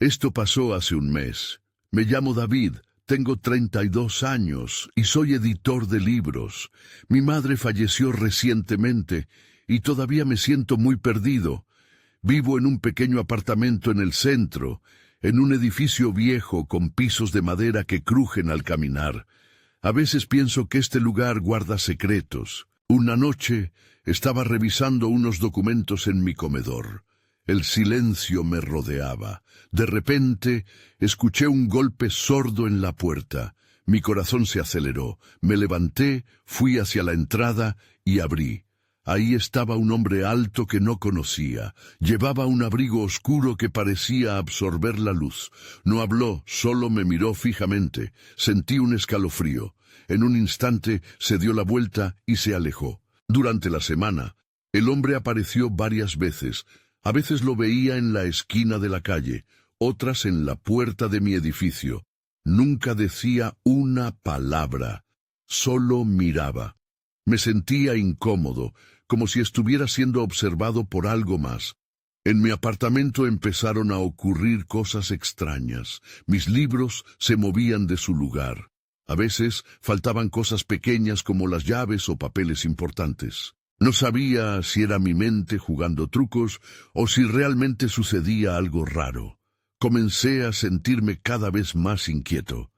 Esto pasó hace un mes. Me llamo David, tengo 32 años y soy editor de libros. Mi madre falleció recientemente y todavía me siento muy perdido. Vivo en un pequeño apartamento en el centro, en un edificio viejo con pisos de madera que crujen al caminar. A veces pienso que este lugar guarda secretos. Una noche estaba revisando unos documentos en mi comedor. El silencio me rodeaba. De repente, escuché un golpe sordo en la puerta. Mi corazón se aceleró. Me levanté, fui hacia la entrada y abrí. Ahí estaba un hombre alto que no conocía. Llevaba un abrigo oscuro que parecía absorber la luz. No habló, solo me miró fijamente. Sentí un escalofrío. En un instante se dio la vuelta y se alejó. Durante la semana, el hombre apareció varias veces. A veces lo veía en la esquina de la calle, otras en la puerta de mi edificio. Nunca decía una palabra, solo miraba. Me sentía incómodo, como si estuviera siendo observado por algo más. En mi apartamento empezaron a ocurrir cosas extrañas. Mis libros se movían de su lugar. A veces faltaban cosas pequeñas como las llaves o papeles importantes. No sabía si era mi mente jugando trucos o si realmente sucedía algo raro. Comencé a sentirme cada vez más inquieto.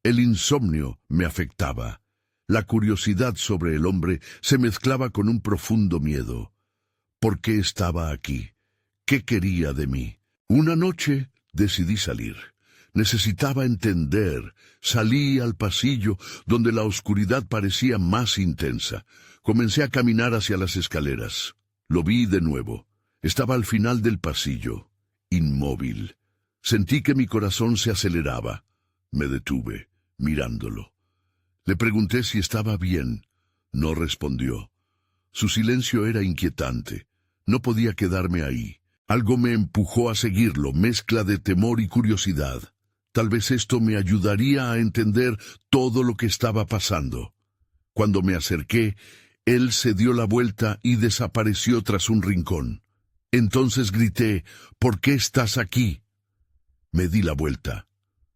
El insomnio me afectaba. La curiosidad sobre el hombre se mezclaba con un profundo miedo. ¿Por qué estaba aquí? ¿Qué quería de mí? Una noche decidí salir. Necesitaba entender. Salí al pasillo, donde la oscuridad parecía más intensa. Comencé a caminar hacia las escaleras. Lo vi de nuevo. Estaba al final del pasillo, inmóvil. Sentí que mi corazón se aceleraba. Me detuve, mirándolo. Le pregunté si estaba bien. No respondió. Su silencio era inquietante. No podía quedarme ahí. Algo me empujó a seguirlo, mezcla de temor y curiosidad. Tal vez esto me ayudaría a entender todo lo que estaba pasando. Cuando me acerqué, él se dio la vuelta y desapareció tras un rincón. Entonces grité, ¿por qué estás aquí? Me di la vuelta.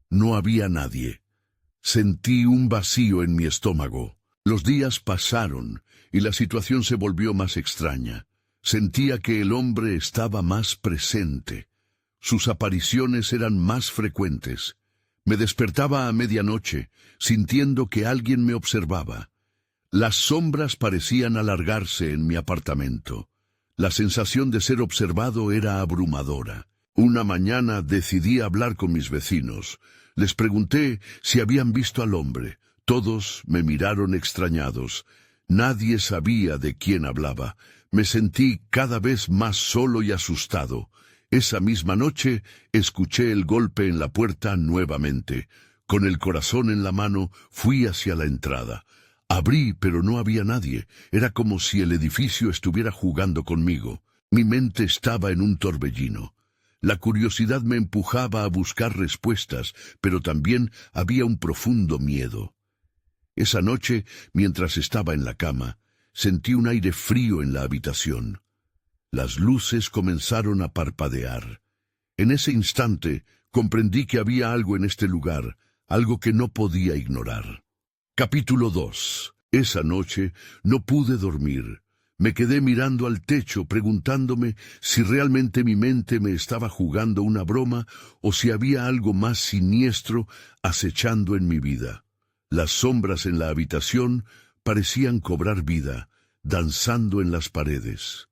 No había nadie. Sentí un vacío en mi estómago. Los días pasaron y la situación se volvió más extraña. Sentía que el hombre estaba más presente. Sus apariciones eran más frecuentes. Me despertaba a medianoche, sintiendo que alguien me observaba. Las sombras parecían alargarse en mi apartamento. La sensación de ser observado era abrumadora. Una mañana decidí hablar con mis vecinos. Les pregunté si habían visto al hombre. Todos me miraron extrañados. Nadie sabía de quién hablaba. Me sentí cada vez más solo y asustado. Esa misma noche escuché el golpe en la puerta nuevamente. Con el corazón en la mano fui hacia la entrada. Abrí, pero no había nadie. Era como si el edificio estuviera jugando conmigo. Mi mente estaba en un torbellino. La curiosidad me empujaba a buscar respuestas, pero también había un profundo miedo. Esa noche, mientras estaba en la cama, sentí un aire frío en la habitación. Las luces comenzaron a parpadear. En ese instante, comprendí que había algo en este lugar, algo que no podía ignorar. Capítulo 2. Esa noche no pude dormir. Me quedé mirando al techo, preguntándome si realmente mi mente me estaba jugando una broma o si había algo más siniestro acechando en mi vida. Las sombras en la habitación parecían cobrar vida, danzando en las paredes.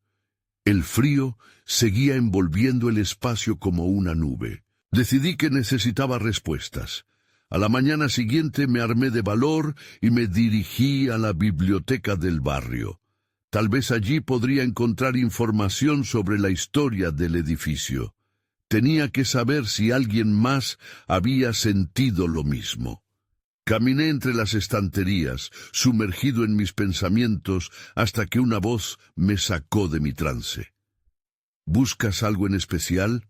El frío seguía envolviendo el espacio como una nube. Decidí que necesitaba respuestas. A la mañana siguiente me armé de valor y me dirigí a la biblioteca del barrio. Tal vez allí podría encontrar información sobre la historia del edificio. Tenía que saber si alguien más había sentido lo mismo. Caminé entre las estanterías, sumergido en mis pensamientos, hasta que una voz me sacó de mi trance. ¿Buscas algo en especial?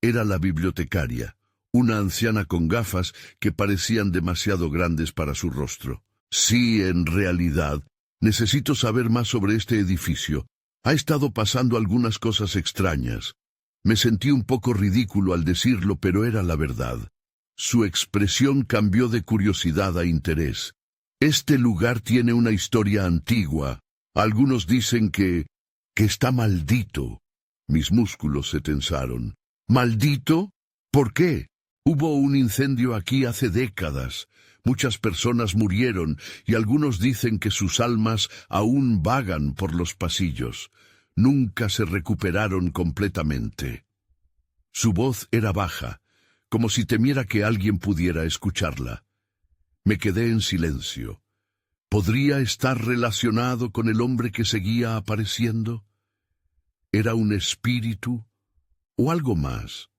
Era la bibliotecaria, una anciana con gafas que parecían demasiado grandes para su rostro. Sí, en realidad, necesito saber más sobre este edificio. Ha estado pasando algunas cosas extrañas. Me sentí un poco ridículo al decirlo, pero era la verdad. Su expresión cambió de curiosidad a interés. Este lugar tiene una historia antigua. Algunos dicen que está maldito. Mis músculos se tensaron. ¿Maldito? ¿Por qué? Hubo un incendio aquí hace décadas. Muchas personas murieron y algunos dicen que sus almas aún vagan por los pasillos. Nunca se recuperaron completamente. Su voz era baja, como si temiera que alguien pudiera escucharla. Me quedé en silencio. ¿Podría estar relacionado con el hombre que seguía apareciendo? ¿Era un espíritu o algo más?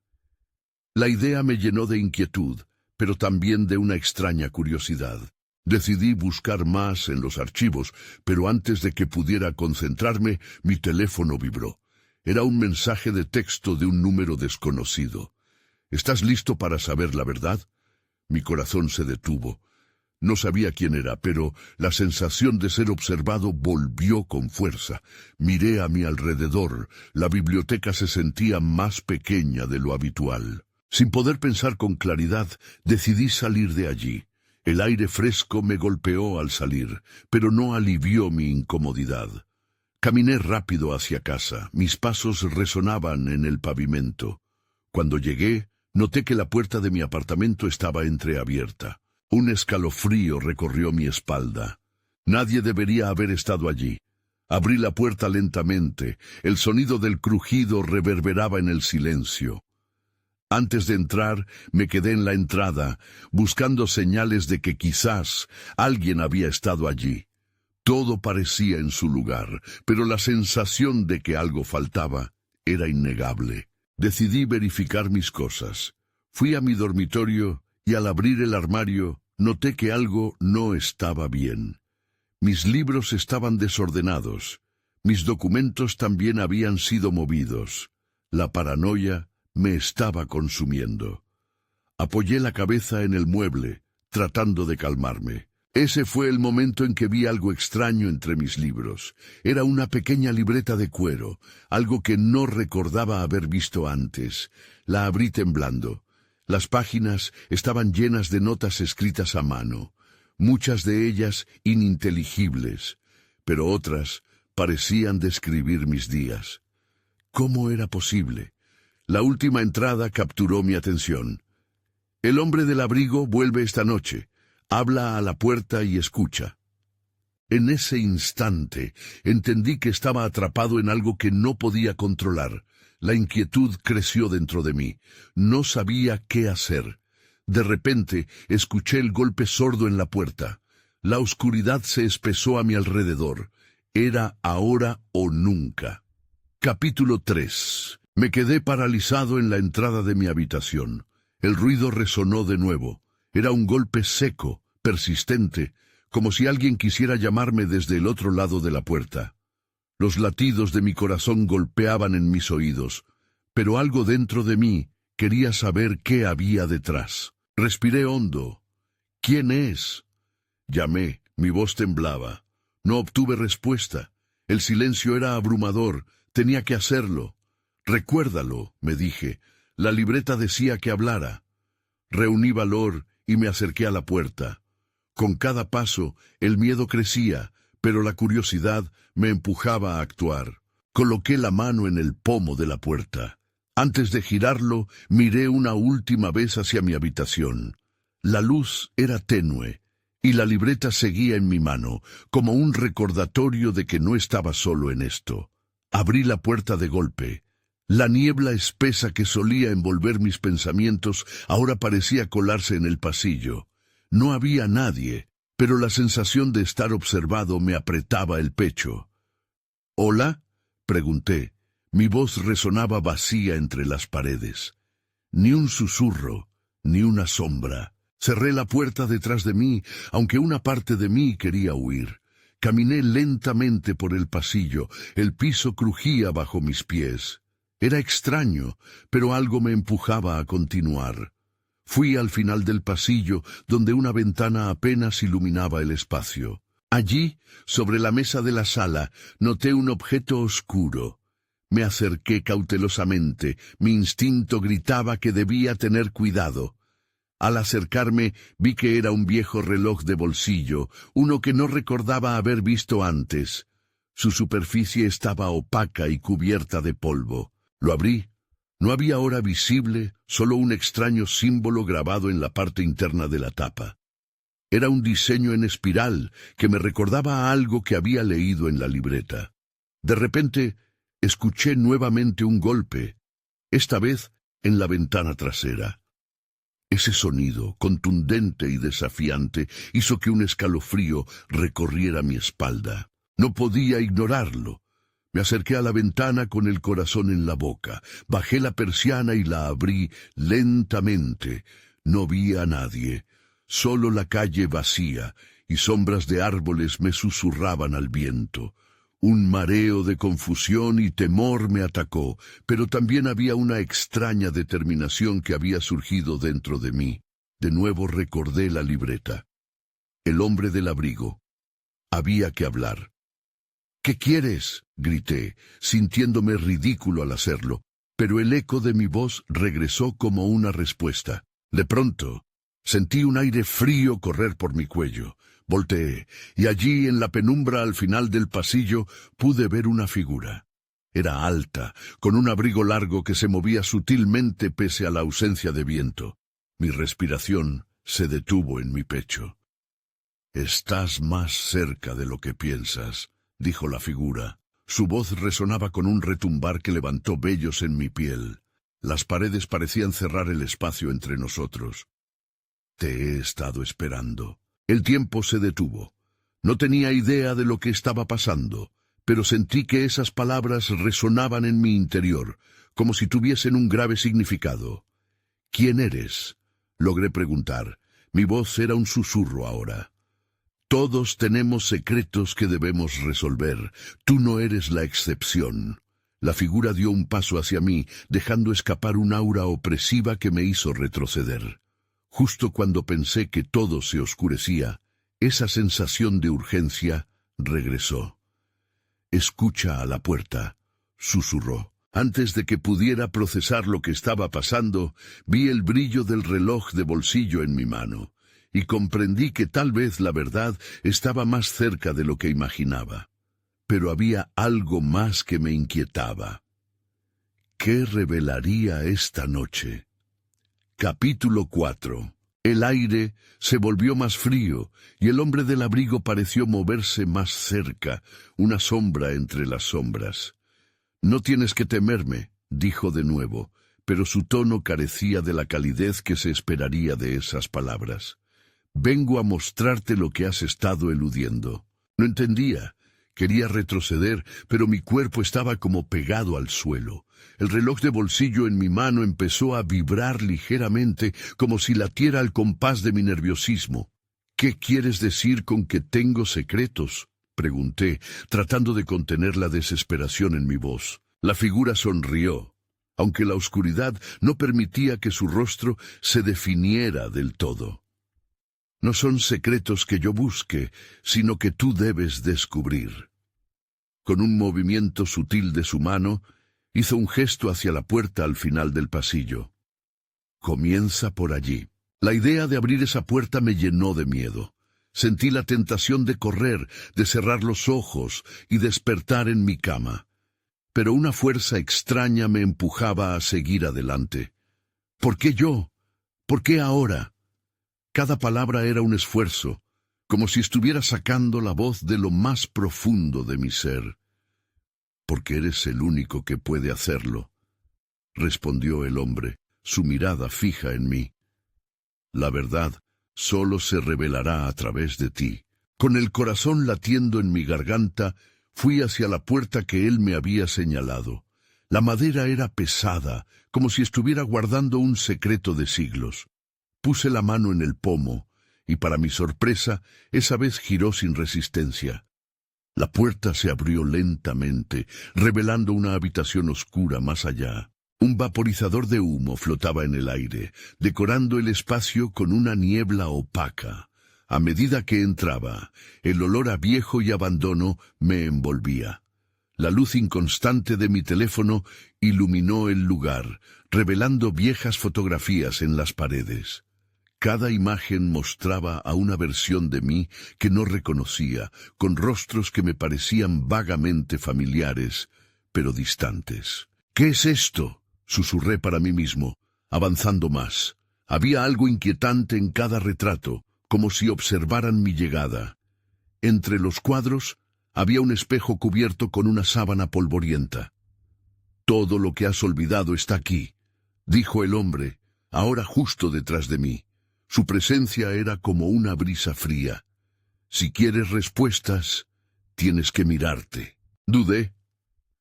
La idea me llenó de inquietud, pero también de una extraña curiosidad. Decidí buscar más en los archivos, pero antes de que pudiera concentrarme, mi teléfono vibró. Era un mensaje de texto de un número desconocido. ¿Estás listo para saber la verdad? Mi corazón se detuvo. No sabía quién era, pero la sensación de ser observado volvió con fuerza. Miré a mi alrededor. La biblioteca se sentía más pequeña de lo habitual. Sin poder pensar con claridad, decidí salir de allí. El aire fresco me golpeó al salir, pero no alivió mi incomodidad. Caminé rápido hacia casa. Mis pasos resonaban en el pavimento. Cuando llegué, noté que la puerta de mi apartamento estaba entreabierta. Un escalofrío recorrió mi espalda. Nadie debería haber estado allí. Abrí la puerta lentamente. El sonido del crujido reverberaba en el silencio. Antes de entrar, me quedé en la entrada, buscando señales de que quizás alguien había estado allí. Todo parecía en su lugar, pero la sensación de que algo faltaba era innegable. Decidí verificar mis cosas. Fui a mi dormitorio y al abrir el armario, noté que algo no estaba bien. Mis libros estaban desordenados. Mis documentos también habían sido movidos. La paranoia me estaba consumiendo. Apoyé la cabeza en el mueble, tratando de calmarme. Ese fue el momento en que vi algo extraño entre mis libros. Era una pequeña libreta de cuero, algo que no recordaba haber visto antes. La abrí temblando. Las páginas estaban llenas de notas escritas a mano, muchas de ellas ininteligibles, pero otras parecían describir mis días. ¿Cómo era posible? La última entrada capturó mi atención. El hombre del abrigo vuelve esta noche, habla a la puerta y escucha. En ese instante entendí que estaba atrapado en algo que no podía controlar. La inquietud creció dentro de mí. No sabía qué hacer. De repente escuché el golpe sordo en la puerta. La oscuridad se espesó a mi alrededor. Era ahora o nunca. Capítulo 3. Me quedé paralizado en la entrada de mi habitación. El ruido resonó de nuevo. Era un golpe seco, persistente, como si alguien quisiera llamarme desde el otro lado de la puerta. Los latidos de mi corazón golpeaban en mis oídos, pero algo dentro de mí quería saber qué había detrás. Respiré hondo. ¿Quién es? Llamé, mi voz temblaba. No obtuve respuesta. El silencio era abrumador. Tenía que hacerlo. Recuérdalo, me dije. La libreta decía que hablara. Reuní valor y me acerqué a la puerta. Con cada paso, el miedo crecía, pero la curiosidad me empujaba a actuar. Coloqué la mano en el pomo de la puerta. Antes de girarlo, miré una última vez hacia mi habitación. La luz era tenue, y la libreta seguía en mi mano, como un recordatorio de que no estaba solo en esto. Abrí la puerta de golpe. La niebla espesa que solía envolver mis pensamientos ahora parecía colarse en el pasillo. No había nadie, pero la sensación de estar observado me apretaba el pecho. ¿Hola? Pregunté. Mi voz resonaba vacía entre las paredes. Ni un susurro, ni una sombra. Cerré la puerta detrás de mí, aunque una parte de mí quería huir. Caminé lentamente por el pasillo. El piso crujía bajo mis pies. Era extraño, pero algo me empujaba a continuar. Fui al final del pasillo, donde una ventana apenas iluminaba el espacio. Allí, sobre la mesa de la sala, noté un objeto oscuro. Me acerqué cautelosamente. Mi instinto gritaba que debía tener cuidado. Al acercarme, vi que era un viejo reloj de bolsillo, uno que no recordaba haber visto antes. Su superficie estaba opaca y cubierta de polvo. Lo abrí. No había hora visible, solo un extraño símbolo grabado en la parte interna de la tapa. Era un diseño en espiral que me recordaba a algo que había leído en la libreta. De repente, escuché nuevamente un golpe, esta vez en la ventana trasera. Ese sonido, contundente y desafiante, hizo que un escalofrío recorriera mi espalda. No podía ignorarlo. Me acerqué a la ventana con el corazón en la boca. Bajé la persiana y la abrí lentamente. No vi a nadie. Solo la calle vacía y sombras de árboles me susurraban al viento. Un mareo de confusión y temor me atacó, pero también había una extraña determinación que había surgido dentro de mí. De nuevo recordé la libreta. El hombre del abrigo. Había que hablar. «¿Qué quieres?», grité, sintiéndome ridículo al hacerlo, pero el eco de mi voz regresó como una respuesta. De pronto, sentí un aire frío correr por mi cuello. Volteé, y allí en la penumbra al final del pasillo pude ver una figura. Era alta, con un abrigo largo que se movía sutilmente pese a la ausencia de viento. Mi respiración se detuvo en mi pecho. «Estás más cerca de lo que piensas», dijo la figura. Su voz resonaba con un retumbar que levantó vellos en mi piel. Las paredes parecían cerrar el espacio entre nosotros. «Te he estado esperando». El tiempo se detuvo. No tenía idea de lo que estaba pasando, pero sentí que esas palabras resonaban en mi interior, como si tuviesen un grave significado. «¿Quién eres?», logré preguntar. Mi voz era un susurro ahora. «Todos tenemos secretos que debemos resolver. Tú no eres la excepción». La figura dio un paso hacia mí, dejando escapar un aura opresiva que me hizo retroceder. Justo cuando pensé que todo se oscurecía, esa sensación de urgencia regresó. «Escucha a la puerta», susurró. Antes de que pudiera procesar lo que estaba pasando, vi el brillo del reloj de bolsillo en mi mano, y comprendí que tal vez la verdad estaba más cerca de lo que imaginaba. Pero había algo más que me inquietaba. ¿Qué revelaría esta noche? Capítulo 4. El aire se volvió más frío, y el hombre del abrigo pareció moverse más cerca, una sombra entre las sombras. «No tienes que temerme», dijo de nuevo, pero su tono carecía de la calidez que se esperaría de esas palabras. «Vengo a mostrarte lo que has estado eludiendo». No entendía. Quería retroceder, pero mi cuerpo estaba como pegado al suelo. El reloj de bolsillo en mi mano empezó a vibrar ligeramente, como si latiera al compás de mi nerviosismo. «¿Qué quieres decir con que tengo secretos?», pregunté, tratando de contener la desesperación en mi voz. La figura sonrió, aunque la oscuridad no permitía que su rostro se definiera del todo. «No son secretos que yo busque, sino que tú debes descubrir». Con un movimiento sutil de su mano, hizo un gesto hacia la puerta al final del pasillo. «Comienza por allí». La idea de abrir esa puerta me llenó de miedo. Sentí la tentación de correr, de cerrar los ojos y despertar en mi cama. Pero una fuerza extraña me empujaba a seguir adelante. ¿Por qué yo? ¿Por qué ahora? Cada palabra era un esfuerzo, como si estuviera sacando la voz de lo más profundo de mi ser. «Porque eres el único que puede hacerlo», respondió el hombre, su mirada fija en mí. «La verdad solo se revelará a través de ti». Con el corazón latiendo en mi garganta, fui hacia la puerta que él me había señalado. La madera era pesada, como si estuviera guardando un secreto de siglos. Puse la mano en el pomo, y para mi sorpresa, esa vez giró sin resistencia. La puerta se abrió lentamente, revelando una habitación oscura más allá. Un vaporizador de humo flotaba en el aire, decorando el espacio con una niebla opaca. A medida que entraba, el olor a viejo y abandono me envolvía. La luz inconstante de mi teléfono iluminó el lugar, revelando viejas fotografías en las paredes. Cada imagen mostraba a una versión de mí que no reconocía, con rostros que me parecían vagamente familiares, pero distantes. «¿Qué es esto?», susurré para mí mismo, avanzando más. Había algo inquietante en cada retrato, como si observaran mi llegada. Entre los cuadros había un espejo cubierto con una sábana polvorienta. «Todo lo que has olvidado está aquí», dijo el hombre, ahora justo detrás de mí. Su presencia era como una brisa fría. «Si quieres respuestas, tienes que mirarte». Dudé.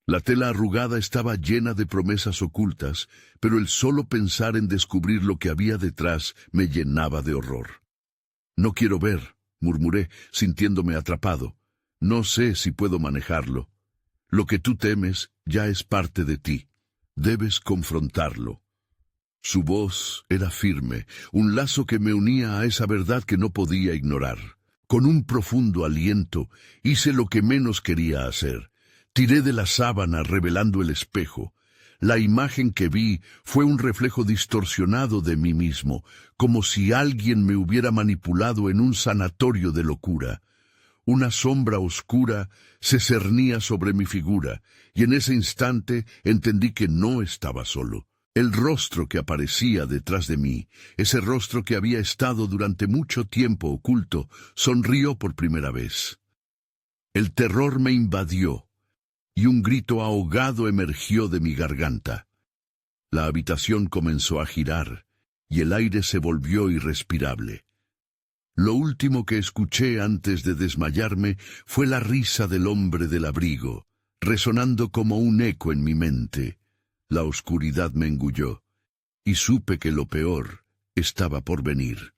La tela arrugada estaba llena de promesas ocultas, pero el solo pensar en descubrir lo que había detrás me llenaba de horror. «No quiero ver», murmuré, sintiéndome atrapado. «No sé si puedo manejarlo. Lo que tú temes ya es parte de ti. Debes confrontarlo». Su voz era firme, un lazo que me unía a esa verdad que no podía ignorar. Con un profundo aliento, hice lo que menos quería hacer. Tiré de la sábana revelando el espejo. La imagen que vi fue un reflejo distorsionado de mí mismo, como si alguien me hubiera manipulado en un sanatorio de locura. Una sombra oscura se cernía sobre mi figura, y en ese instante entendí que no estaba solo. El rostro que aparecía detrás de mí, ese rostro que había estado durante mucho tiempo oculto, sonrió por primera vez. El terror me invadió, y un grito ahogado emergió de mi garganta. La habitación comenzó a girar, y el aire se volvió irrespirable. Lo último que escuché antes de desmayarme fue la risa del hombre del abrigo, resonando como un eco en mi mente. La oscuridad me engulló, y supe que lo peor estaba por venir.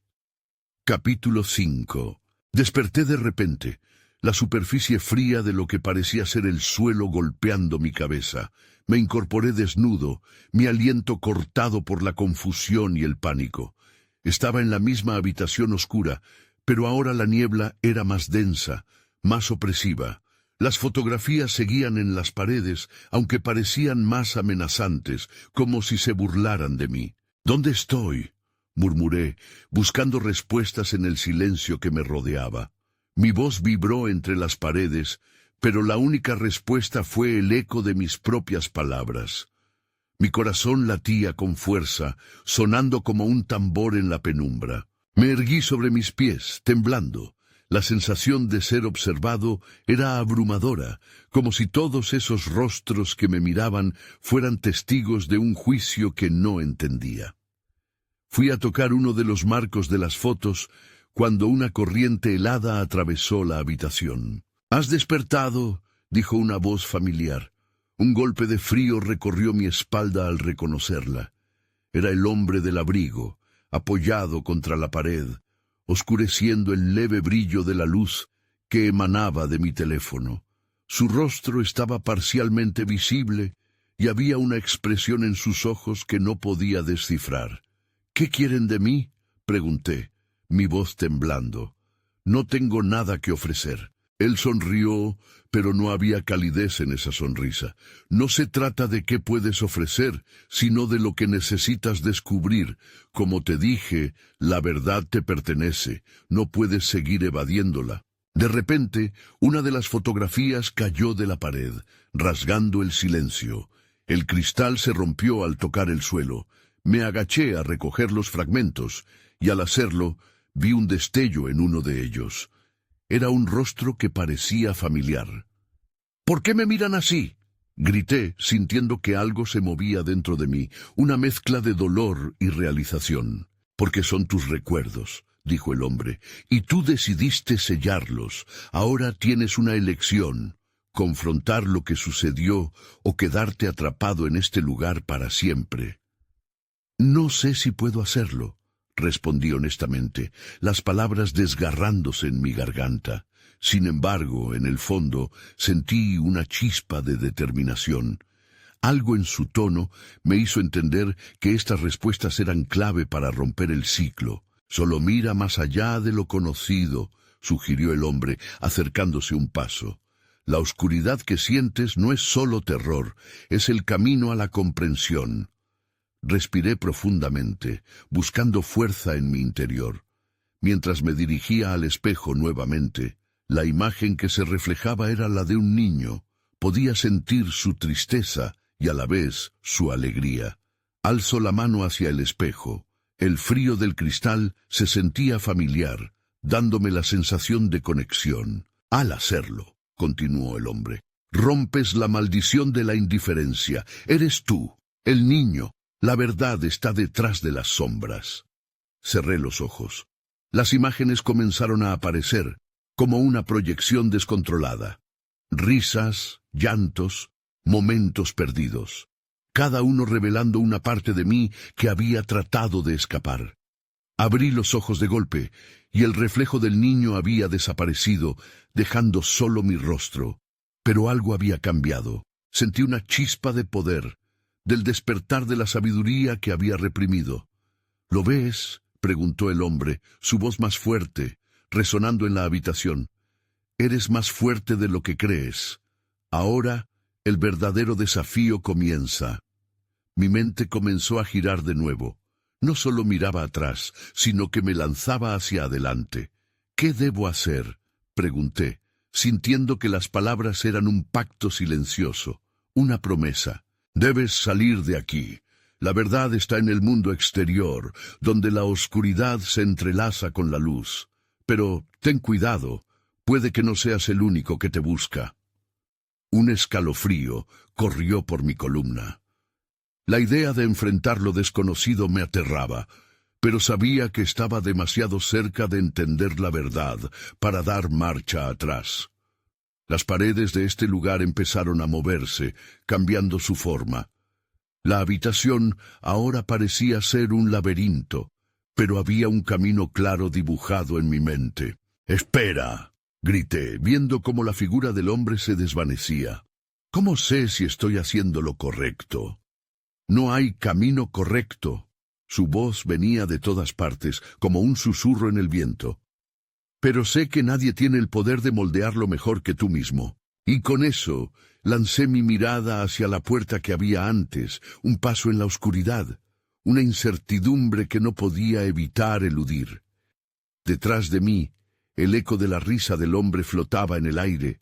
Capítulo 5. Desperté de repente, la superficie fría de lo que parecía ser el suelo golpeando mi cabeza. Me incorporé desnudo, mi aliento cortado por la confusión y el pánico. Estaba en la misma habitación oscura, pero ahora la niebla era más densa, más opresiva. Las fotografías seguían en las paredes, aunque parecían más amenazantes, como si se burlaran de mí. «¿Dónde estoy?», murmuré, buscando respuestas en el silencio que me rodeaba. Mi voz vibró entre las paredes, pero la única respuesta fue el eco de mis propias palabras. Mi corazón latía con fuerza, sonando como un tambor en la penumbra. Me erguí sobre mis pies, temblando. La sensación de ser observado era abrumadora, como si todos esos rostros que me miraban fueran testigos de un juicio que no entendía. Fui a tocar uno de los marcos de las fotos cuando una corriente helada atravesó la habitación. «¿Has despertado?», dijo una voz familiar. Un golpe de frío recorrió mi espalda al reconocerla. Era el hombre del abrigo, apoyado contra la pared, oscureciendo el leve brillo de la luz que emanaba de mi teléfono. Su rostro estaba parcialmente visible y había una expresión en sus ojos que no podía descifrar. «¿Qué quieren de mí?», pregunté, mi voz temblando. «No tengo nada que ofrecer». Él sonrió, pero no había calidez en esa sonrisa. «No se trata de qué puedes ofrecer, sino de lo que necesitas descubrir. Como te dije, la verdad te pertenece. No puedes seguir evadiéndola». De repente, una de las fotografías cayó de la pared, rasgando el silencio. El cristal se rompió al tocar el suelo. Me agaché a recoger los fragmentos, y al hacerlo, vi un destello en uno de ellos. Era un rostro que parecía familiar. «¿Por qué me miran así?», grité, sintiendo que algo se movía dentro de mí, una mezcla de dolor y realización. «Porque son tus recuerdos», dijo el hombre, «y tú decidiste sellarlos. Ahora tienes una elección: confrontar lo que sucedió o quedarte atrapado en este lugar para siempre». «No sé si puedo hacerlo», respondí honestamente, las palabras desgarrándose en mi garganta. Sin embargo, en el fondo, sentí una chispa de determinación. Algo en su tono me hizo entender que estas respuestas eran clave para romper el ciclo. «Solo mira más allá de lo conocido», sugirió el hombre, acercándose un paso. La oscuridad que sientes no es solo terror, es el camino a la comprensión. Respiré profundamente, buscando fuerza en mi interior. Mientras me dirigía al espejo nuevamente, la imagen que se reflejaba era la de un niño. Podía sentir su tristeza y a la vez su alegría. Alzó la mano hacia el espejo. El frío del cristal se sentía familiar, dándome la sensación de conexión. Al hacerlo, continuó el hombre, rompes la maldición de la indiferencia. Eres tú, el niño. La verdad está detrás de las sombras. Cerré los ojos. Las imágenes comenzaron a aparecer, como una proyección descontrolada. Risas, llantos, momentos perdidos. Cada uno revelando una parte de mí que había tratado de escapar. Abrí los ojos de golpe, y el reflejo del niño había desaparecido, dejando solo mi rostro. Pero algo había cambiado. Sentí una chispa de poder, del despertar de la sabiduría que había reprimido. ¿Lo ves?, preguntó el hombre, su voz más fuerte, resonando en la habitación. Eres más fuerte de lo que crees. Ahora, el verdadero desafío comienza. Mi mente comenzó a girar de nuevo. No solo miraba atrás, sino que me lanzaba hacia adelante. ¿Qué debo hacer?, pregunté, sintiendo que las palabras eran un pacto silencioso, una promesa. Debes salir de aquí. La verdad está en el mundo exterior, donde la oscuridad se entrelaza con la luz. Pero ten cuidado, puede que no seas el único que te busca. Un escalofrío corrió por mi columna. La idea de enfrentar lo desconocido me aterraba, pero sabía que estaba demasiado cerca de entender la verdad para dar marcha atrás. Las paredes de este lugar empezaron a moverse, cambiando su forma. La habitación ahora parecía ser un laberinto, pero había un camino claro dibujado en mi mente. «¡Espera!», grité, viendo cómo la figura del hombre se desvanecía. «¿Cómo sé si estoy haciendo lo correcto?». «No hay camino correcto». Su voz venía de todas partes, como un susurro en el viento. «Pero sé que nadie tiene el poder de moldearlo mejor que tú mismo». Y con eso lancé mi mirada hacia la puerta que había antes, un paso en la oscuridad, una incertidumbre que no podía evitar eludir. Detrás de mí, el eco de la risa del hombre flotaba en el aire,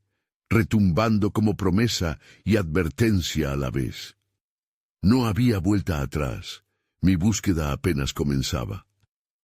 retumbando como promesa y advertencia a la vez. No había vuelta atrás. Mi búsqueda apenas comenzaba.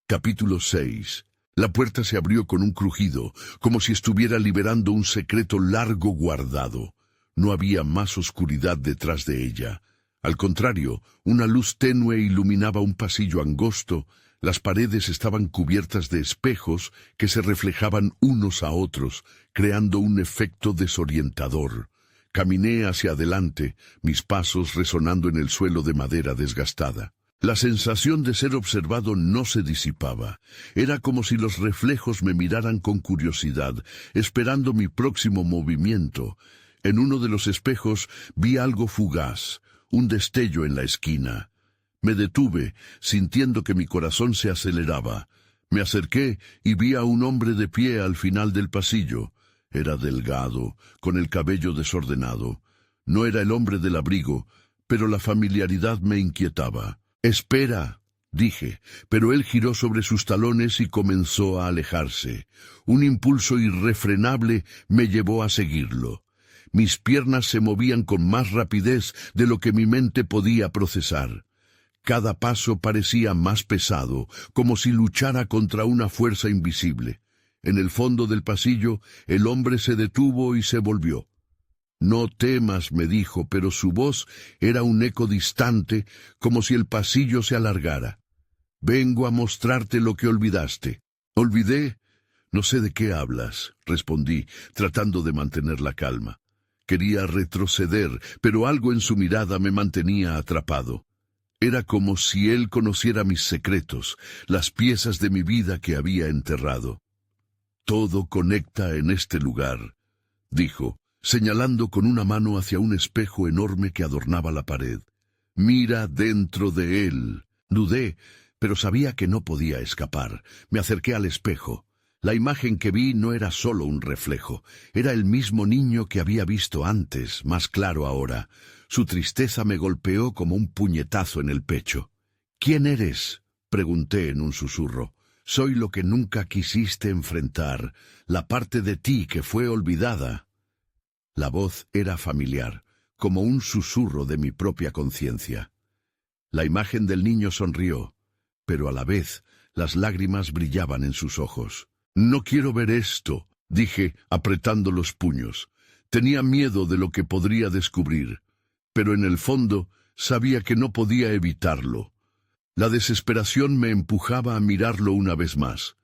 Capítulo 6. La puerta se abrió con un crujido, como si estuviera liberando un secreto largo guardado. No había más oscuridad detrás de ella. Al contrario, una luz tenue iluminaba un pasillo angosto. Las paredes estaban cubiertas de espejos que se reflejaban unos a otros, creando un efecto desorientador. Caminé hacia adelante, mis pasos resonando en el suelo de madera desgastada. La sensación de ser observado no se disipaba. Era como si los reflejos me miraran con curiosidad, esperando mi próximo movimiento. En uno de los espejos vi algo fugaz, un destello en la esquina. Me detuve, sintiendo que mi corazón se aceleraba. Me acerqué y vi a un hombre de pie al final del pasillo. Era delgado, con el cabello desordenado. No era el hombre del abrigo, pero la familiaridad me inquietaba. «Espera», dije, pero él giró sobre sus talones y comenzó a alejarse. Un impulso irrefrenable me llevó a seguirlo. Mis piernas se movían con más rapidez de lo que mi mente podía procesar. Cada paso parecía más pesado, como si luchara contra una fuerza invisible. En el fondo del pasillo, el hombre se detuvo y se volvió. «No temas», me dijo, pero su voz era un eco distante, como si el pasillo se alargara. «Vengo a mostrarte lo que olvidaste». «¿Olvidé?» «No sé de qué hablas», respondí, tratando de mantener la calma. Quería retroceder, pero algo en su mirada me mantenía atrapado. Era como si él conociera mis secretos, las piezas de mi vida que había enterrado. «Todo conecta en este lugar», dijo, señalando con una mano hacia un espejo enorme que adornaba la pared. «Mira dentro de él». Dudé, pero sabía que no podía escapar. Me acerqué al espejo. La imagen que vi no era solo un reflejo, era el mismo niño que había visto antes, más claro ahora. Su tristeza me golpeó como un puñetazo en el pecho. «¿Quién eres?», pregunté en un susurro. «Soy lo que nunca quisiste enfrentar, la parte de ti que fue olvidada». La voz era familiar, como un susurro de mi propia conciencia. La imagen del niño sonrió, pero a la vez las lágrimas brillaban en sus ojos. «No quiero ver esto», dije, apretando los puños. Tenía miedo de lo que podría descubrir, pero en el fondo sabía que no podía evitarlo. La desesperación me empujaba a mirarlo una vez más.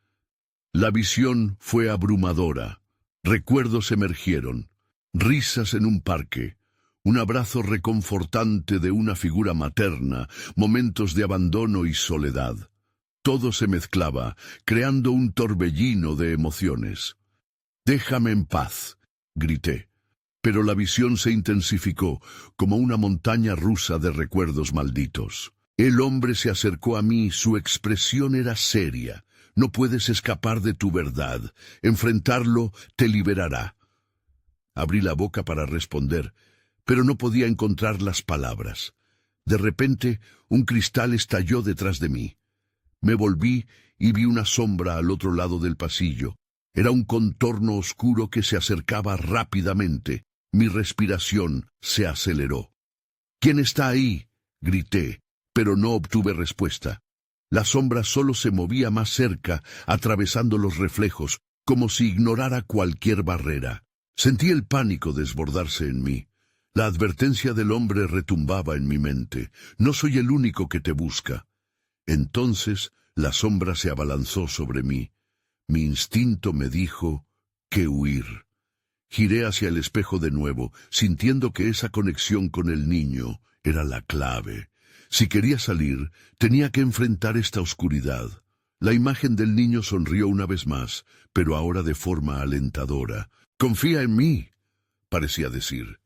La visión fue abrumadora. Recuerdos emergieron. Risas en un parque. Un abrazo reconfortante de una figura materna. Momentos de abandono y soledad. Todo se mezclaba, creando un torbellino de emociones. «Déjame en paz», grité. Pero la visión se intensificó, como una montaña rusa de recuerdos malditos. El hombre se acercó a mí, su expresión era seria. «No puedes escapar de tu verdad. Enfrentarlo te liberará». Abrí la boca para responder, pero no podía encontrar las palabras. De repente, un cristal estalló detrás de mí. Me volví y vi una sombra al otro lado del pasillo. Era un contorno oscuro que se acercaba rápidamente. Mi respiración se aceleró. «¿Quién está ahí?», grité, pero no obtuve respuesta. La sombra solo se movía más cerca, atravesando los reflejos, como si ignorara cualquier barrera. Sentí el pánico desbordarse en mí. La advertencia del hombre retumbaba en mi mente. «No soy el único que te busca». Entonces la sombra se abalanzó sobre mí. Mi instinto me dijo que huir. Giré hacia el espejo de nuevo, sintiendo que esa conexión con el niño era la clave. Si quería salir, tenía que enfrentar esta oscuridad. La imagen del niño sonrió una vez más, pero ahora de forma alentadora. «Confía en mí», parecía decir.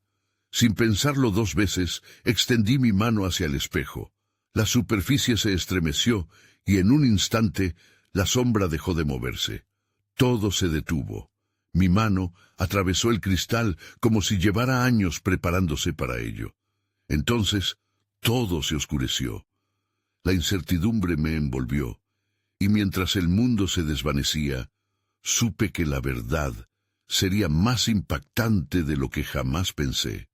Sin pensarlo dos veces, extendí mi mano hacia el espejo. La superficie se estremeció y en un instante la sombra dejó de moverse. Todo se detuvo. Mi mano atravesó el cristal como si llevara años preparándose para ello. Entonces todo se oscureció. La incertidumbre me envolvió, y mientras el mundo se desvanecía, supe que la verdad sería más impactante de lo que jamás pensé.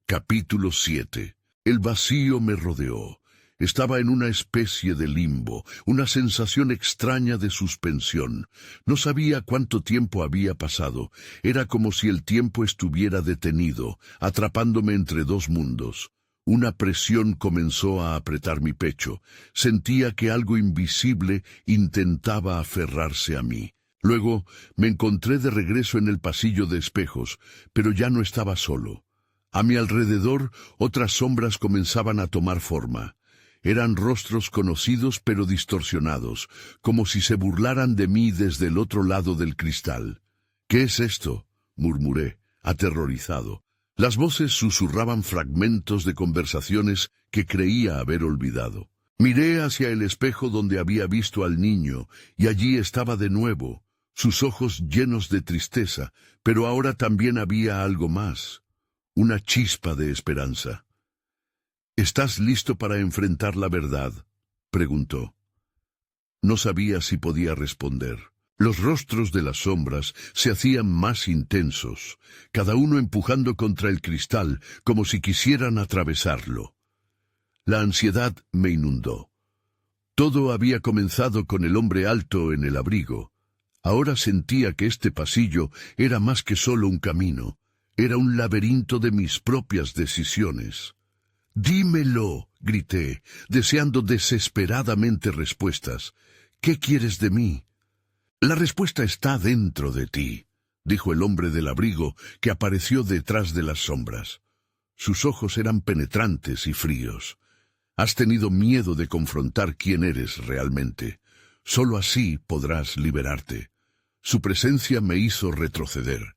Capítulo 7. El vacío me rodeó. Estaba en una especie de limbo, una sensación extraña de suspensión. No sabía cuánto tiempo había pasado. Era como si el tiempo estuviera detenido, atrapándome entre dos mundos. Una presión comenzó a apretar mi pecho. Sentía que algo invisible intentaba aferrarse a mí. Luego me encontré de regreso en el pasillo de espejos, pero ya no estaba solo. A mi alrededor otras sombras comenzaban a tomar forma. Eran rostros conocidos pero distorsionados, como si se burlaran de mí desde el otro lado del cristal. «¿Qué es esto?», murmuré, aterrorizado. Las voces susurraban fragmentos de conversaciones que creía haber olvidado. Miré hacia el espejo donde había visto al niño, y allí estaba de nuevo, sus ojos llenos de tristeza, pero ahora también había algo más, una chispa de esperanza. «¿Estás listo para enfrentar la verdad?», preguntó. No sabía si podía responder. Los rostros de las sombras se hacían más intensos, cada uno empujando contra el cristal, como si quisieran atravesarlo. La ansiedad me inundó. Todo había comenzado con el hombre alto en el abrigo. Ahora sentía que este pasillo era más que solo un camino. Era un laberinto de mis propias decisiones. «Dímelo», grité, deseando desesperadamente respuestas. «¿Qué quieres de mí?» «La respuesta está dentro de ti», dijo el hombre del abrigo que apareció detrás de las sombras. Sus ojos eran penetrantes y fríos. «Has tenido miedo de confrontar quién eres realmente. Solo así podrás liberarte». Su presencia me hizo retroceder.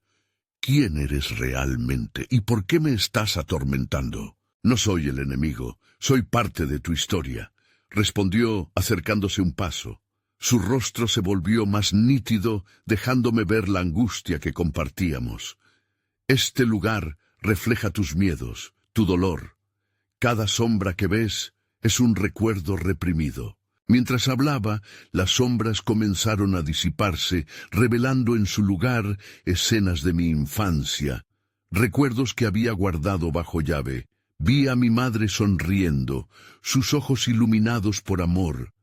«¿Quién eres realmente y por qué me estás atormentando?» «No soy el enemigo, soy parte de tu historia», respondió acercándose un paso. Su rostro se volvió más nítido, dejándome ver la angustia que compartíamos. Este lugar refleja tus miedos, tu dolor. Cada sombra que ves es un recuerdo reprimido. Mientras hablaba, las sombras comenzaron a disiparse, revelando en su lugar escenas de mi infancia, recuerdos que había guardado bajo llave. Vi a mi madre sonriendo, sus ojos iluminados por amor.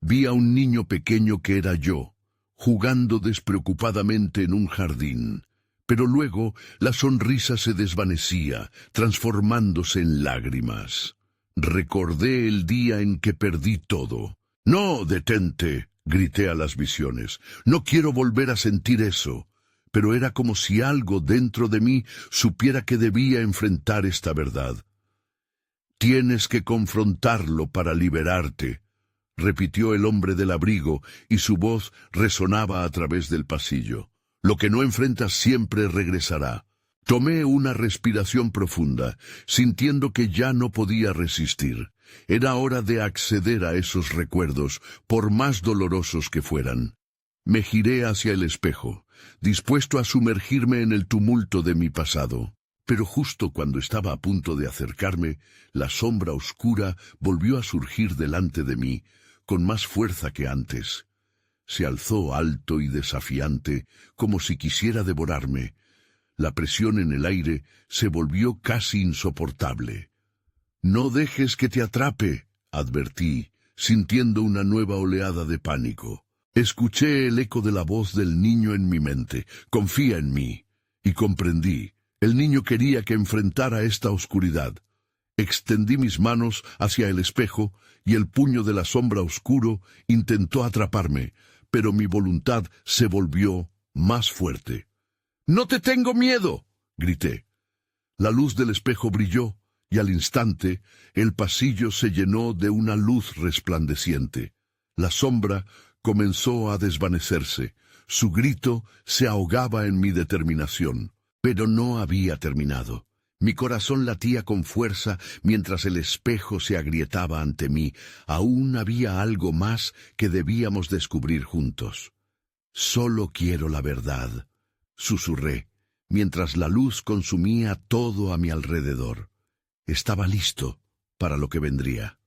Vi a un niño pequeño que era yo, jugando despreocupadamente en un jardín. Pero luego la sonrisa se desvanecía, transformándose en lágrimas. Recordé el día en que perdí todo. «¡No, detente!», grité a las visiones. «No quiero volver a sentir eso». Pero era como si algo dentro de mí supiera que debía enfrentar esta verdad. «Tienes que confrontarlo para liberarte», repitió el hombre del abrigo, y su voz resonaba a través del pasillo. «Lo que no enfrentas siempre regresará». Tomé una respiración profunda, sintiendo que ya no podía resistir. Era hora de acceder a esos recuerdos, por más dolorosos que fueran. Me giré hacia el espejo, dispuesto a sumergirme en el tumulto de mi pasado. Pero justo cuando estaba a punto de acercarme, la sombra oscura volvió a surgir delante de mí, con más fuerza que antes. Se alzó alto y desafiante, como si quisiera devorarme. La presión en el aire se volvió casi insoportable. «No dejes que te atrape», advertí, sintiendo una nueva oleada de pánico. Escuché el eco de la voz del niño en mi mente. «Confía en mí». Y comprendí. El niño quería que enfrentara esta oscuridad. Extendí mis manos hacia el espejo y el puño de la sombra oscuro intentó atraparme, pero mi voluntad se volvió más fuerte. «¡No te tengo miedo!», grité. La luz del espejo brilló, y al instante el pasillo se llenó de una luz resplandeciente. La sombra comenzó a desvanecerse. Su grito se ahogaba en mi determinación. Pero no había terminado. Mi corazón latía con fuerza mientras el espejo se agrietaba ante mí. Aún había algo más que debíamos descubrir juntos. «Solo quiero la verdad», susurré, mientras la luz consumía todo a mi alrededor. Estaba listo para lo que vendría.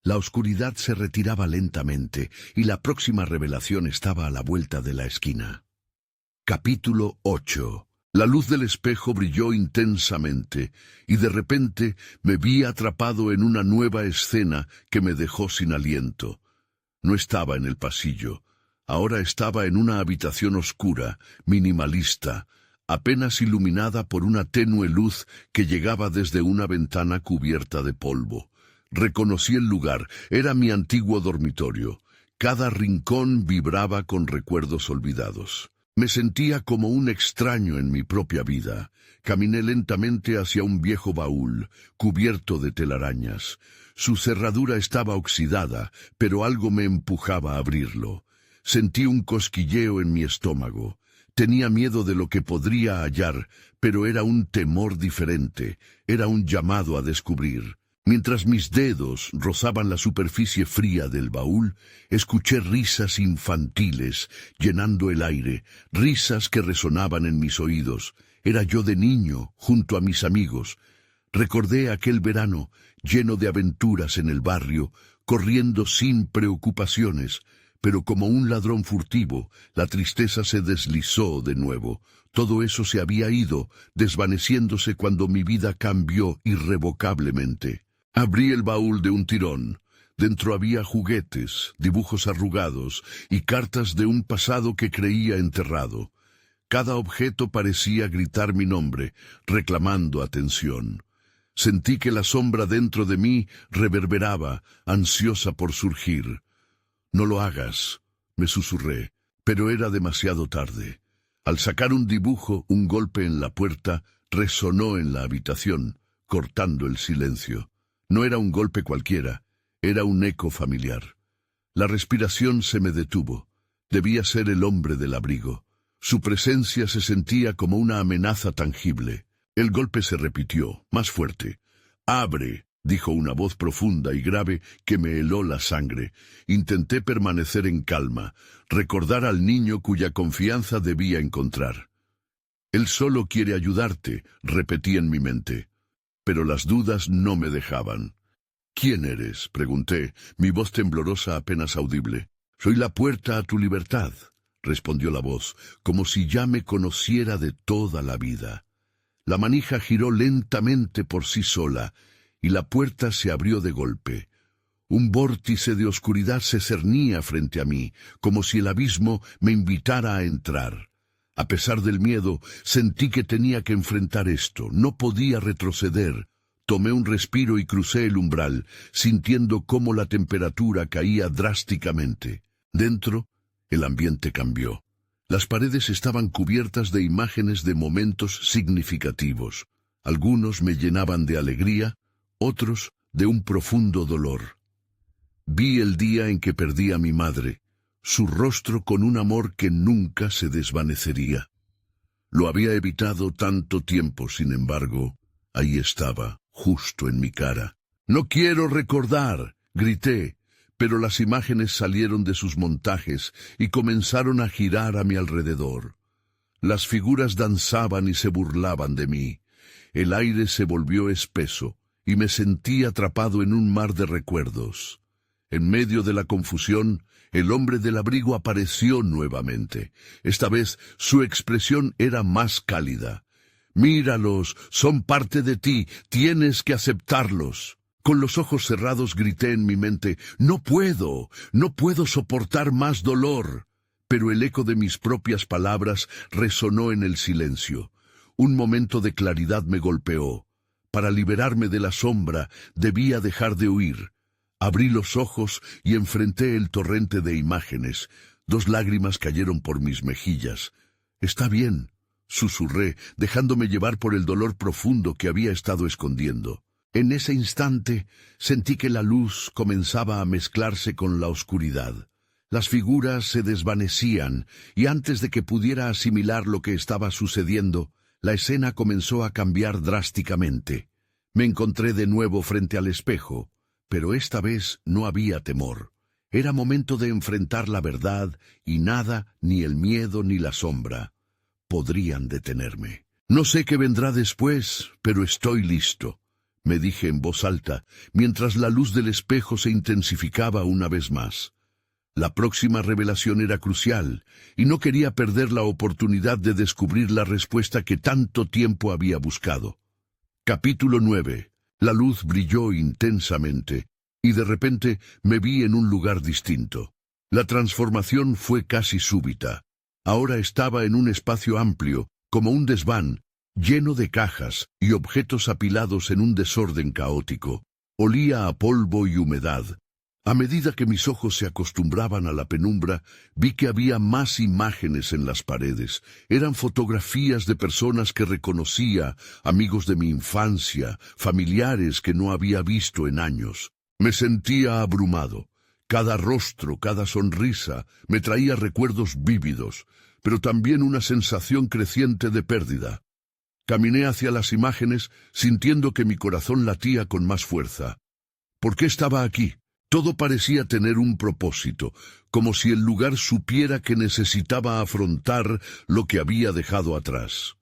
La oscuridad se retiraba lentamente y la próxima revelación estaba a la vuelta de la esquina. Capítulo 8. La luz del espejo brilló intensamente y de repente me vi atrapado en una nueva escena que me dejó sin aliento. No estaba en el pasillo. Ahora estaba en una habitación oscura, minimalista, apenas iluminada por una tenue luz que llegaba desde una ventana cubierta de polvo. Reconocí el lugar, era mi antiguo dormitorio. Cada rincón vibraba con recuerdos olvidados. Me sentía como un extraño en mi propia vida. Caminé lentamente hacia un viejo baúl, cubierto de telarañas. Su cerradura estaba oxidada, pero algo me empujaba a abrirlo. Sentí un cosquilleo en mi estómago. Tenía miedo de lo que podría hallar, pero era un temor diferente, era un llamado a descubrir. Mientras mis dedos rozaban la superficie fría del baúl, escuché risas infantiles llenando el aire, risas que resonaban en mis oídos. Era yo de niño, junto a mis amigos. Recordé aquel verano, lleno de aventuras en el barrio, corriendo sin preocupaciones, pero como un ladrón furtivo, la tristeza se deslizó de nuevo. Todo eso se había ido, desvaneciéndose cuando mi vida cambió irrevocablemente. Abrí el baúl de un tirón. Dentro había juguetes, dibujos arrugados y cartas de un pasado que creía enterrado. Cada objeto parecía gritar mi nombre, reclamando atención. Sentí que la sombra dentro de mí reverberaba, ansiosa por surgir. «No lo hagas», me susurré, pero era demasiado tarde. Al sacar un dibujo, un golpe en la puerta resonó en la habitación, cortando el silencio. No era un golpe cualquiera, era un eco familiar. La respiración se me detuvo. Debía ser el hombre del abrigo. Su presencia se sentía como una amenaza tangible. El golpe se repitió, más fuerte. «¡Abre!», dijo una voz profunda y grave que me heló la sangre. Intenté permanecer en calma, recordar al niño cuya confianza debía encontrar. Él solo quiere ayudarte, repetí en mi mente. Pero las dudas no me dejaban. ¿Quién eres?, pregunté, mi voz temblorosa apenas audible. Soy la puerta a tu libertad, respondió la voz, como si ya me conociera de toda la vida. La manija giró lentamente por sí sola, y la puerta se abrió de golpe. Un vórtice de oscuridad se cernía frente a mí, como si el abismo me invitara a entrar. A pesar del miedo, sentí que tenía que enfrentar esto. No podía retroceder. Tomé un respiro y crucé el umbral, sintiendo cómo la temperatura caía drásticamente. Dentro, el ambiente cambió. Las paredes estaban cubiertas de imágenes de momentos significativos. Algunos me llenaban de alegría, otros de un profundo dolor. Vi el día en que perdí a mi madre, su rostro con un amor que nunca se desvanecería. Lo había evitado tanto tiempo, sin embargo, ahí estaba, justo en mi cara. «No quiero recordar», grité, pero las imágenes salieron de sus montajes y comenzaron a girar a mi alrededor. Las figuras danzaban y se burlaban de mí. El aire se volvió espeso y me sentí atrapado en un mar de recuerdos. En medio de la confusión, el hombre del abrigo apareció nuevamente. Esta vez su expresión era más cálida. «Míralos, son parte de ti, tienes que aceptarlos». Con los ojos cerrados grité en mi mente, no puedo soportar más dolor». Pero el eco de mis propias palabras resonó en el silencio. Un momento de claridad me golpeó. Para liberarme de la sombra, debía dejar de huir. Abrí los ojos y enfrenté el torrente de imágenes. 2 lágrimas cayeron por mis mejillas. «Está bien», susurré, dejándome llevar por el dolor profundo que había estado escondiendo. En ese instante sentí que la luz comenzaba a mezclarse con la oscuridad. Las figuras se desvanecían, y antes de que pudiera asimilar lo que estaba sucediendo, la escena comenzó a cambiar drásticamente. Me encontré de nuevo frente al espejo, pero esta vez no había temor. Era momento de enfrentar la verdad, y nada, ni el miedo ni la sombra, podrían detenerme. «No sé qué vendrá después, pero estoy listo», me dije en voz alta, mientras la luz del espejo se intensificaba una vez más. La próxima revelación era crucial, y no quería perder la oportunidad de descubrir la respuesta que tanto tiempo había buscado. Capítulo 9. La luz brilló intensamente, y de repente me vi en un lugar distinto. La transformación fue casi súbita. Ahora estaba en un espacio amplio, como un desván, lleno de cajas y objetos apilados en un desorden caótico. Olía a polvo y humedad. A medida que mis ojos se acostumbraban a la penumbra, vi que había más imágenes en las paredes. Eran fotografías de personas que reconocía, amigos de mi infancia, familiares que no había visto en años. Me sentía abrumado. Cada rostro, cada sonrisa, me traía recuerdos vívidos, pero también una sensación creciente de pérdida. Caminé hacia las imágenes, sintiendo que mi corazón latía con más fuerza. ¿Por qué estaba aquí? Todo parecía tener un propósito, como si el lugar supiera que necesitaba afrontar lo que había dejado atrás.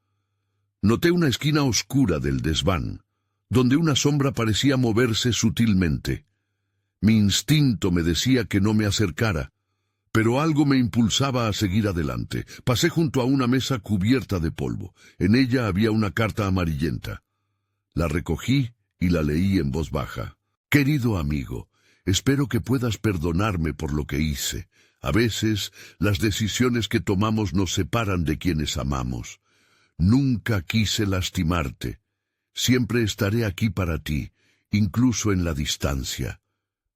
Noté una esquina oscura del desván, donde una sombra parecía moverse sutilmente. Mi instinto me decía que no me acercara, pero algo me impulsaba a seguir adelante. Pasé junto a una mesa cubierta de polvo. En ella había una carta amarillenta. La recogí y la leí en voz baja. «Querido amigo, espero que puedas perdonarme por lo que hice. A veces, las decisiones que tomamos nos separan de quienes amamos. Nunca quise lastimarte. Siempre estaré aquí para ti, incluso en la distancia.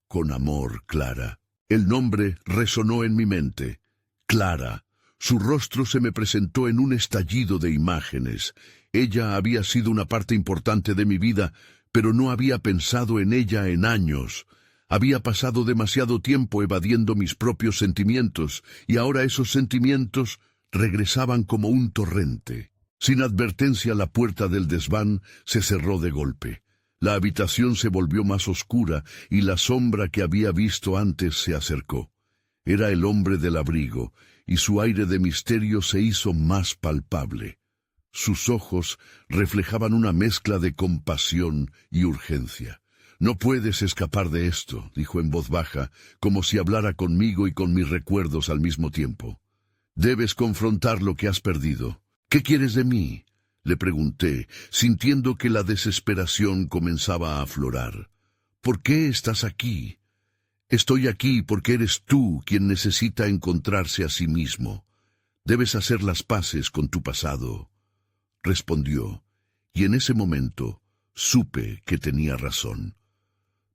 Con amor, Clara». El nombre resonó en mi mente. Clara. Su rostro se me presentó en un estallido de imágenes. Ella había sido una parte importante de mi vida, pero no había pensado en ella en años. Había pasado demasiado tiempo evadiendo mis propios sentimientos, y ahora esos sentimientos regresaban como un torrente. Sin advertencia, la puerta del desván se cerró de golpe. La habitación se volvió más oscura y la sombra que había visto antes se acercó. Era el hombre del abrigo, y su aire de misterio se hizo más palpable. Sus ojos reflejaban una mezcla de compasión y urgencia. «No puedes escapar de esto», dijo en voz baja, como si hablara conmigo y con mis recuerdos al mismo tiempo. «Debes confrontar lo que has perdido. ¿Qué quieres de mí?», le pregunté, sintiendo que la desesperación comenzaba a aflorar. «¿Por qué estás aquí?» «Estoy aquí porque eres tú quien necesita encontrarse a sí mismo. Debes hacer las paces con tu pasado», respondió, y en ese momento supe que tenía razón.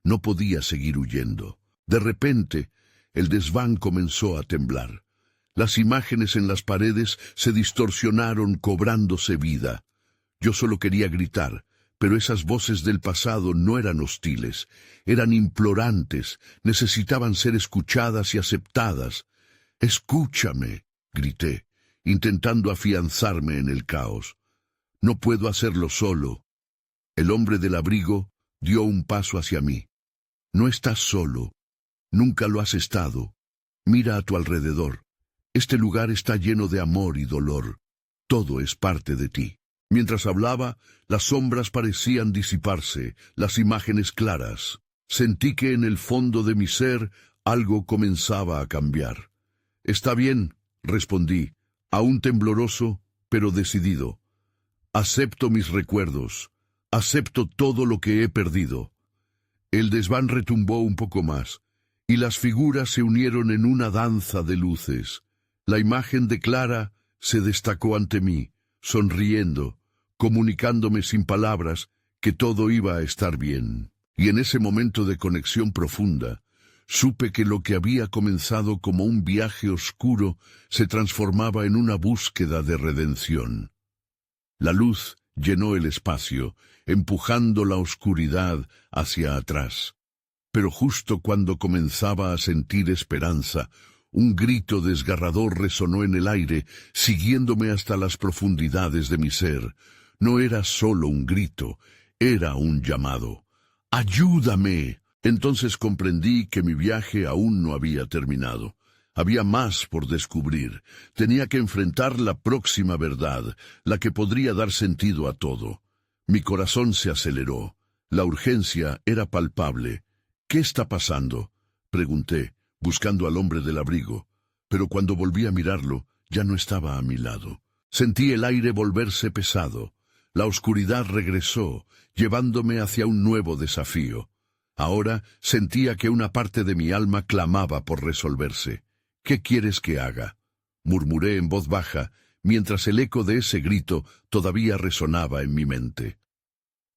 No podía seguir huyendo. De repente, el desván comenzó a temblar. Las imágenes en las paredes se distorsionaron cobrándose vida. Yo solo quería gritar, pero esas voces del pasado no eran hostiles, eran implorantes, necesitaban ser escuchadas y aceptadas. «Escúchame», grité, intentando afianzarme en el caos. «No puedo hacerlo solo». El hombre del abrigo dio un paso hacia mí. «No estás solo. Nunca lo has estado. Mira a tu alrededor. Este lugar está lleno de amor y dolor. Todo es parte de ti». Mientras hablaba, las sombras parecían disiparse, las imágenes claras. Sentí que en el fondo de mi ser algo comenzaba a cambiar. «Está bien», respondí, aún tembloroso, pero decidido. «Acepto mis recuerdos. Acepto todo lo que he perdido». El desván retumbó un poco más, y las figuras se unieron en una danza de luces. La imagen de Clara se destacó ante mí, sonriendo, comunicándome sin palabras que todo iba a estar bien. Y en ese momento de conexión profunda, supe que lo que había comenzado como un viaje oscuro se transformaba en una búsqueda de redención. La luz llenó el espacio, empujando la oscuridad hacia atrás. Pero justo cuando comenzaba a sentir esperanza, un grito desgarrador resonó en el aire, siguiéndome hasta las profundidades de mi ser. No era solo un grito, era un llamado. ¡Ayúdame! Entonces comprendí que mi viaje aún no había terminado. Había más por descubrir. Tenía que enfrentar la próxima verdad, la que podría dar sentido a todo. Mi corazón se aceleró. La urgencia era palpable. «¿Qué está pasando?», pregunté, buscando al hombre del abrigo. Pero cuando volví a mirarlo, ya no estaba a mi lado. Sentí el aire volverse pesado. La oscuridad regresó, llevándome hacia un nuevo desafío. Ahora sentía que una parte de mi alma clamaba por resolverse. «¿Qué quieres que haga?», murmuré en voz baja, mientras el eco de ese grito todavía resonaba en mi mente.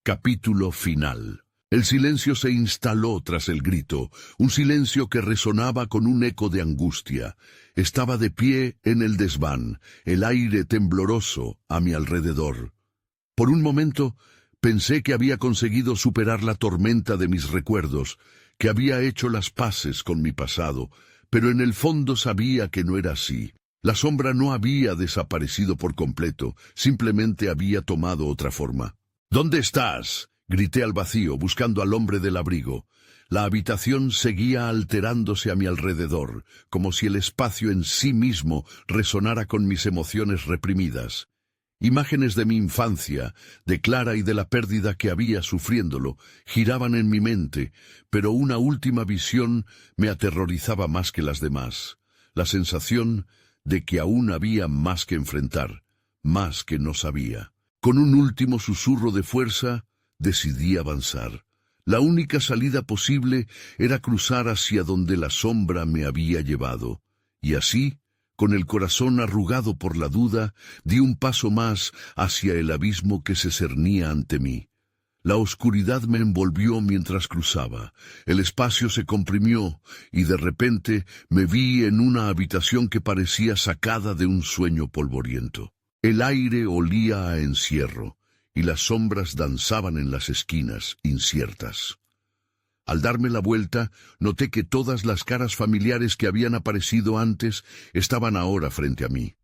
Capítulo final. El silencio se instaló tras el grito, un silencio que resonaba con un eco de angustia. Estaba de pie en el desván, el aire tembloroso a mi alrededor. Por un momento pensé que había conseguido superar la tormenta de mis recuerdos, que había hecho las paces con mi pasado, pero en el fondo sabía que no era así. La sombra no había desaparecido por completo, simplemente había tomado otra forma. «¿Dónde estás?», grité al vacío, buscando al hombre del abrigo. La habitación seguía alterándose a mi alrededor, como si el espacio en sí mismo resonara con mis emociones reprimidas. Imágenes de mi infancia, de Clara y de la pérdida que había sufriéndolo, giraban en mi mente, pero una última visión me aterrorizaba más que las demás. La sensación de que aún había más que enfrentar, más que no sabía. Con un último susurro de fuerza, decidí avanzar. La única salida posible era cruzar hacia donde la sombra me había llevado, y así, con el corazón arrugado por la duda, di un paso más hacia el abismo que se cernía ante mí. La oscuridad me envolvió mientras cruzaba. El espacio se comprimió y de repente me vi en una habitación que parecía sacada de un sueño polvoriento. El aire olía a encierro y las sombras danzaban en las esquinas, inciertas. Al darme la vuelta, noté que todas las caras familiares que habían aparecido antes estaban ahora frente a mí.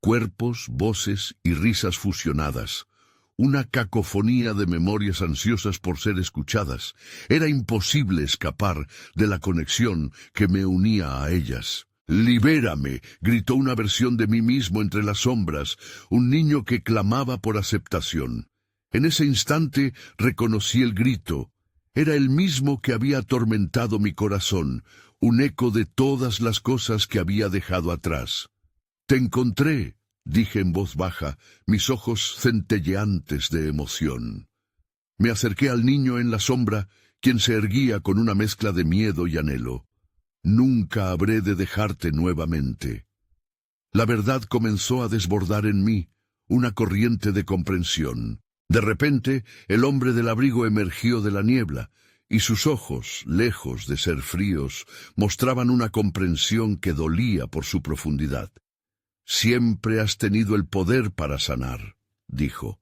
Cuerpos, voces y risas fusionadas. una cacofonía de memorias ansiosas por ser escuchadas. Era imposible escapar de la conexión que me unía a ellas. «¡Libérame!», gritó una versión de mí mismo entre las sombras, un niño que clamaba por aceptación. En ese instante reconocí el grito. Era el mismo que había atormentado mi corazón, un eco de todas las cosas que había dejado atrás. «Te encontré», dije en voz baja, mis ojos centelleantes de emoción. Me acerqué al niño en la sombra, quien se erguía con una mezcla de miedo y anhelo. «Nunca habré de dejarte nuevamente». La verdad comenzó a desbordar en mí, una corriente de comprensión. De repente, el hombre del abrigo emergió de la niebla, y sus ojos, lejos de ser fríos, mostraban una comprensión que dolía por su profundidad. «Siempre has tenido el poder para sanar», dijo,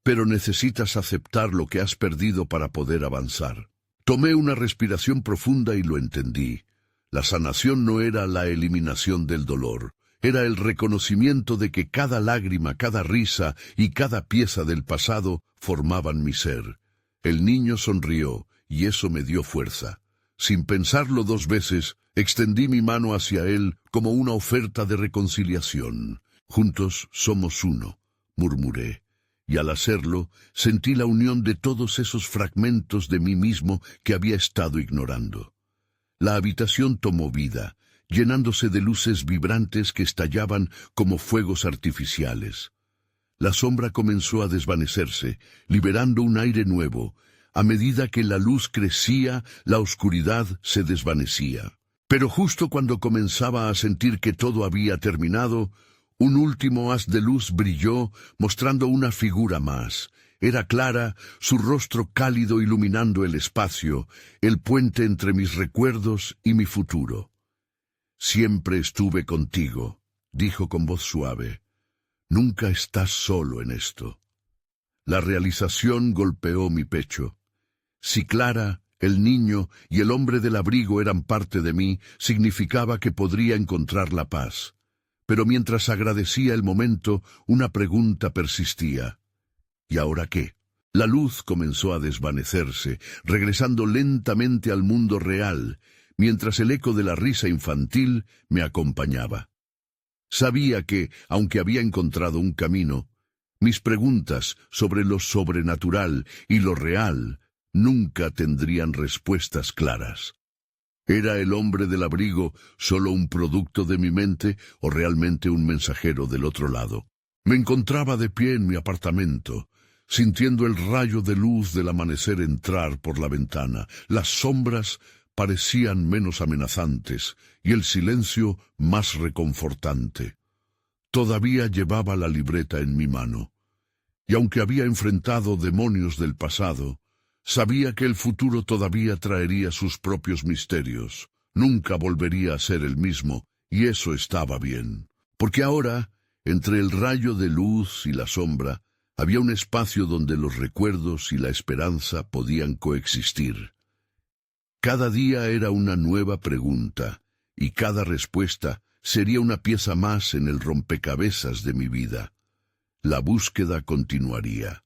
«pero necesitas aceptar lo que has perdido para poder avanzar». Tomé una respiración profunda y lo entendí. La sanación no era la eliminación del dolor, era el reconocimiento de que cada lágrima, cada risa y cada pieza del pasado formaban mi ser. El niño sonrió, y eso me dio fuerza. Sin pensarlo dos veces, extendí mi mano hacia él como una oferta de reconciliación. «Juntos somos uno», murmuré, y al hacerlo, sentí la unión de todos esos fragmentos de mí mismo que había estado ignorando. La habitación tomó vida, llenándose de luces vibrantes que estallaban como fuegos artificiales. La sombra comenzó a desvanecerse, liberando un aire nuevo. A medida que la luz crecía, la oscuridad se desvanecía. Pero justo cuando comenzaba a sentir que todo había terminado, un último haz de luz brilló, mostrando una figura más. Era Clara, su rostro cálido iluminando el espacio, el puente entre mis recuerdos y mi futuro. «Siempre estuve contigo», dijo con voz suave. «Nunca estás solo en esto». La realización golpeó mi pecho. Si Clara, el niño y el hombre del abrigo eran parte de mí, significaba que podría encontrar la paz. Pero mientras agradecía el momento, una pregunta persistía. ¿Y ahora qué? La luz comenzó a desvanecerse, regresando lentamente al mundo real, mientras el eco de la risa infantil me acompañaba. Sabía que, aunque había encontrado un camino, mis preguntas sobre lo sobrenatural y lo real nunca tendrían respuestas claras. ¿Era el hombre del abrigo solo un producto de mi mente o realmente un mensajero del otro lado? Me encontraba de pie en mi apartamento, sintiendo el rayo de luz del amanecer entrar por la ventana. Las sombras parecían menos amenazantes y el silencio más reconfortante. Todavía llevaba la libreta en mi mano, y aunque había enfrentado demonios del pasado, sabía que el futuro todavía traería sus propios misterios. Nunca volvería a ser el mismo, y eso estaba bien. Porque ahora, entre el rayo de luz y la sombra, había un espacio donde los recuerdos y la esperanza podían coexistir. Cada día era una nueva pregunta, y cada respuesta sería una pieza más en el rompecabezas de mi vida. La búsqueda continuaría.